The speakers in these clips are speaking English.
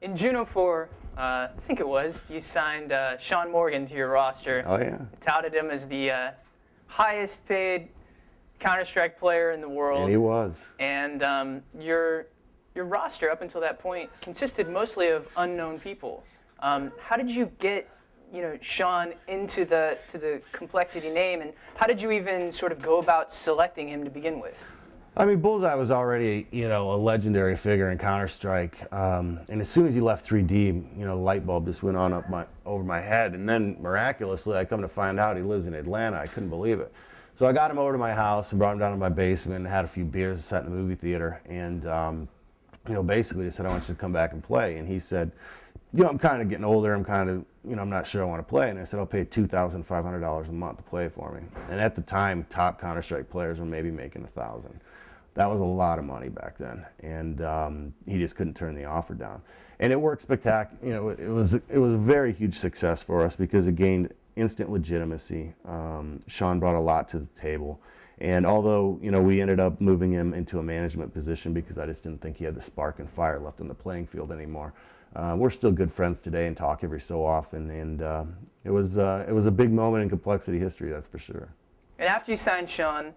In June '04, I think it was, you signed Sean Morgan to your roster. Oh, yeah. Touted him as the highest paid Counter-Strike player in the world. And he was. And your roster up until that point consisted mostly of unknown people. How did you get Sean into the Complexity name, and how did you even sort of go about selecting him to begin with? I mean, Bullseye was already, a legendary figure in Counter-Strike, and as soon as he left 3D, the light bulb just went on over my head, and then miraculously, I come to find out he lives in Atlanta. I couldn't believe it. So I got him over to my house and brought him down to my basement and had a few beers and sat in the movie theater, and basically just said, I want you to come back and play, and he said, I'm kind of getting older, I'm kind of, I'm not sure I want to play, and I said, I'll pay $2,500 a month to play for me. And at the time, top Counter-Strike players were maybe making $1,000. That was a lot of money back then, and he just couldn't turn the offer down. And it worked spectacular. It was a very huge success for us because it gained instant legitimacy. Sean brought a lot to the table, and although we ended up moving him into a management position because I just didn't think he had the spark and fire left on the playing field anymore. We're still good friends today and talk every so often, and it was a big moment in Complexity history, that's for sure. And after you signed Sean,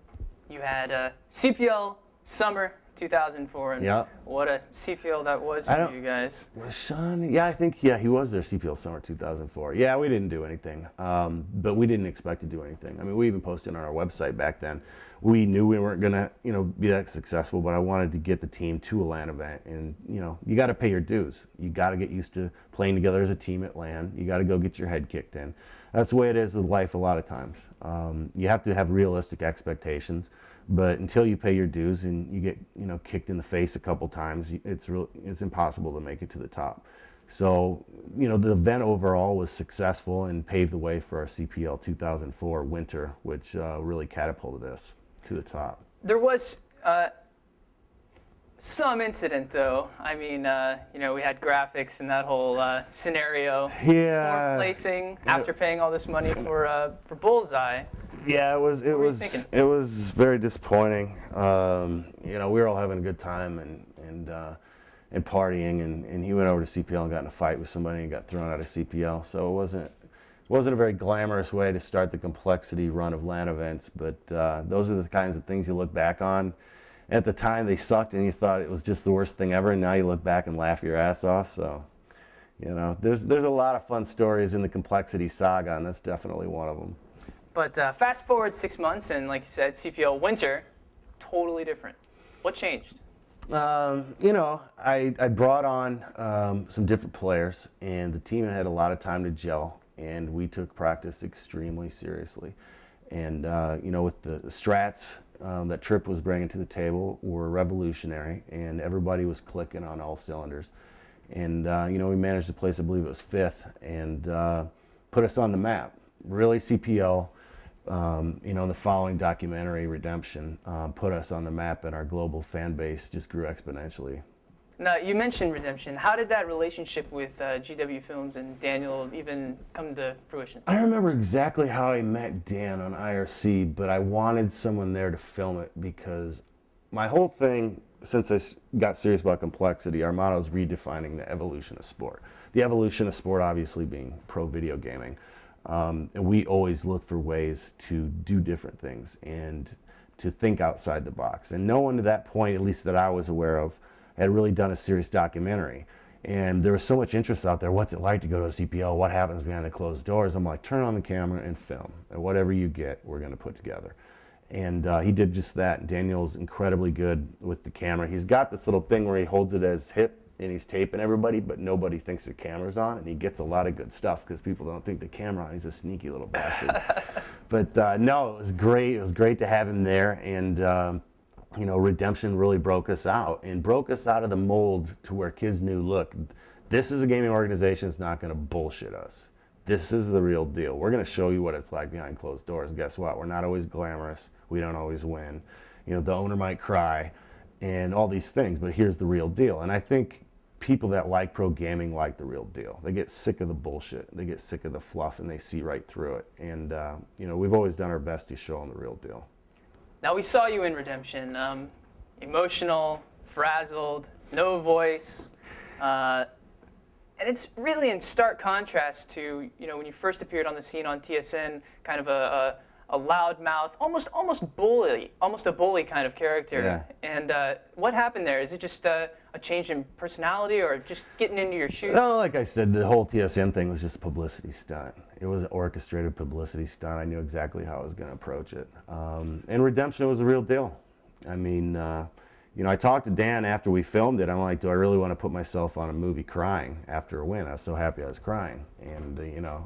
you had CPL Summer 2004, and yeah. What a CPL that was for you guys. Was Sean? Yeah, I think he was there CPL Summer 2004. Yeah, we didn't do anything, but we didn't expect to do anything. I mean, we even posted on our website back then. We knew we weren't gonna, be that successful, but I wanted to get the team to a LAN event, and you got to pay your dues. You got to get used to playing together as a team at LAN. You got to go get your head kicked in. That's the way it is with life a lot of times. You have to have realistic expectations. But until you pay your dues and you get kicked in the face a couple times, it's impossible to make it to the top. So the event overall was successful and paved the way for our CPL 2004 winter, which really catapulted us to the top. There was some incident though. I mean, we had graphics and that whole scenario. Yeah. Placing after paying all this money for Bullseye. Yeah, it was very disappointing. We were all having a good time and partying, and he went over to CPL and got in a fight with somebody and got thrown out of CPL. So it wasn't a very glamorous way to start the Complexity run of LAN events. But those are the kinds of things you look back on. At the time, they sucked, and you thought it was just the worst thing ever. And now you look back and laugh your ass off. So, there's a lot of fun stories in the Complexity saga, and that's definitely one of them. But fast forward 6 months, and like you said, CPL winter, totally different. What changed? I brought on some different players, and the team had a lot of time to gel, and we took practice extremely seriously. And, with the strats that Tripp was bringing to the table were revolutionary, and everybody was clicking on all cylinders. And, we managed to place, I believe it was 5th, and put us on the map. Really, CPL. The following documentary, Redemption, put us on the map, and our global fan base just grew exponentially. Now, you mentioned Redemption. How did that relationship with GW Films and Daniel even come to fruition? I remember exactly how I met Dan on IRC, but I wanted someone there to film it because my whole thing, since I got serious about Complexity, our motto is redefining the evolution of sport. The evolution of sport obviously being pro video gaming. And we always look for ways to do different things and to think outside the box. And no one to that point, at least that I was aware of, had really done a serious documentary. And there was so much interest out there. What's it like to go to a CPL? What happens behind the closed doors? I'm like, turn on the camera and film. And whatever you get, we're going to put together. And he did just that. Daniel's incredibly good with the camera. He's got this little thing where he holds it at his hip, and he's taping everybody, but nobody thinks the camera's on, and he gets a lot of good stuff because people don't think the camera on. He's a sneaky little bastard. But no, it was great. It was great to have him there, and Redemption really broke us out of the mold to where kids knew, look, this is a gaming organization that's not going to bullshit us. This is the real deal. We're going to show you what it's like behind closed doors. Guess what? We're not always glamorous. We don't always win. The owner might cry and all these things, but here's the real deal. And I think people that like pro gaming like the real deal. They get sick of the bullshit. They get sick of the fluff, and they see right through it. And, we've always done our best to show them the real deal. Now, we saw you in Redemption. Emotional, frazzled, no voice. And it's really in stark contrast to, when you first appeared on the scene on TSN, kind of a loudmouth, almost a bully kind of character. Yeah. And what happened there? Is it just a change in personality, or just getting into your shoes? No, like I said, the whole TSN thing was just a publicity stunt. It was an orchestrated publicity stunt. I knew exactly how I was going to approach it. And redemption was a real deal. I mean, I talked to Dan after we filmed it. I'm like, do I really want to put myself on a movie crying after a win? I was so happy I was crying. And,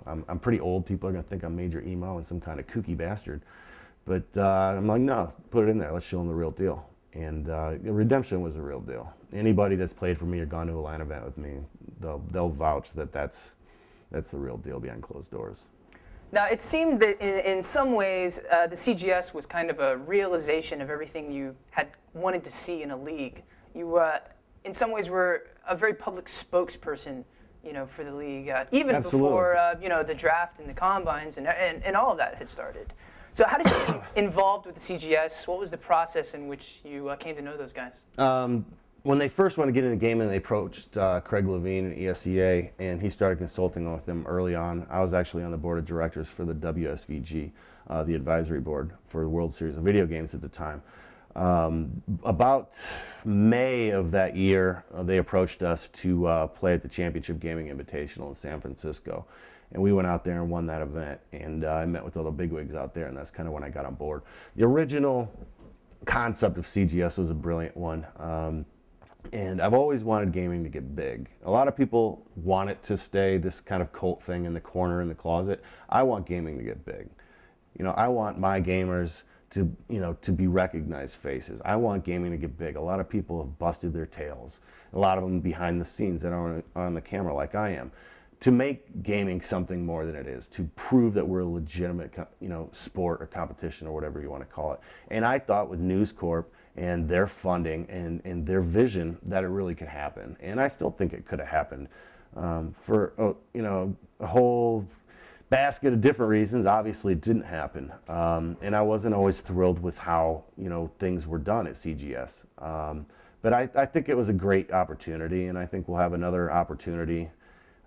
I'm pretty old. People are going to think I'm major emo and some kind of kooky bastard. But I'm like, no, put it in there. Let's show them the real deal. And redemption was a real deal. Anybody that's played for me or gone to a LAN event with me, they'll vouch that that's the real deal behind closed doors. Now, it seemed that in some ways, the CGS was kind of a realization of everything you had wanted to see in a league. You, in some ways, were a very public spokesperson, for the league, even Absolutely. before, the draft and the combines and all of that had started. So how did you get involved with the CGS? What was the process in which you came to know those guys? When they first wanted to get into gaming, they approached Craig Levine and ESEA, and he started consulting with them early on. I was actually on the board of directors for the WSVG, the advisory board for the World Series of Video Games at the time. About May of that year, they approached us to play at the Championship Gaming Invitational in San Francisco. And we went out there and won that event, and I met with all the bigwigs out there, and that's kind of when I got on board. The original concept of CGS was a brilliant one. And I've always wanted gaming to get big. A lot of people want it to stay this kind of cult thing in the corner in the closet. I want gaming to get big. I want my gamers to be recognized faces. I want gaming to get big. A lot of people have busted their tails. A lot of them behind the scenes that aren't on the camera like I am. To make gaming something more than it is, to prove that we're a legitimate, sport or competition or whatever you want to call it. And I thought with News Corp and their funding and their vision that it really could happen. And I still think it could have happened for a whole basket of different reasons. Obviously, it didn't happen, and I wasn't always thrilled with how things were done at CGS. But I think it was a great opportunity, and I think we'll have another opportunity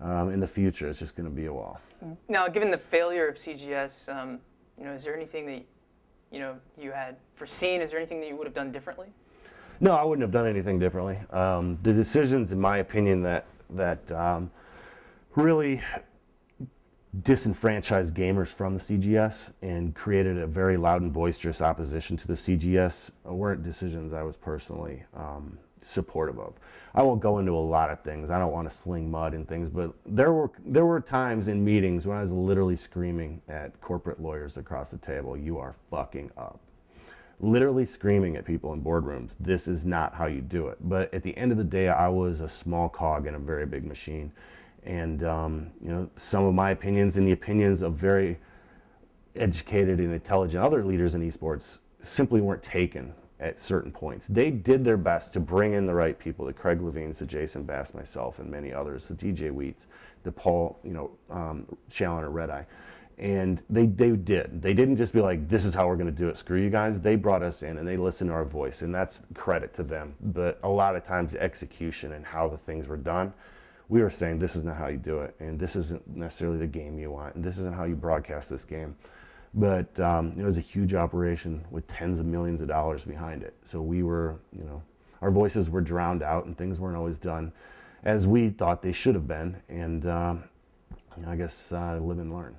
in the future. It's just going to be a while. Now, given the failure of CGS, is there anything that you had foreseen? Is there anything that you would have done differently? No, I wouldn't have done anything differently. The decisions, in my opinion, that really disenfranchised gamers from the CGS and created a very loud and boisterous opposition to the CGS weren't decisions I was personally supportive of. I won't go into a lot of things. I don't want to sling mud and things, but there were times in meetings when I was literally screaming at corporate lawyers across the table, "You are fucking up." Literally screaming at people in boardrooms, "This is not how you do it." But at the end of the day, I was a small cog in a very big machine. And some of my opinions and the opinions of very educated and intelligent other leaders in esports simply weren't taken at certain points. They did their best to bring in the right people, the Craig Levines, the Jason Bass, myself, and many others, the DJ Wheats, the Paul, Challenger, Red Eye. And they did. They didn't just be like, "This is how we're going to do it, screw you guys." They brought us in and they listened to our voice, and that's credit to them. But a lot of times the execution and how the things were done, we were saying, this is not how you do it, and this isn't necessarily the game you want, and this isn't how you broadcast this game. But it was a huge operation with tens of millions of dollars behind it. So we were, our voices were drowned out, and things weren't always done as we thought they should have been. And I guess live and learn.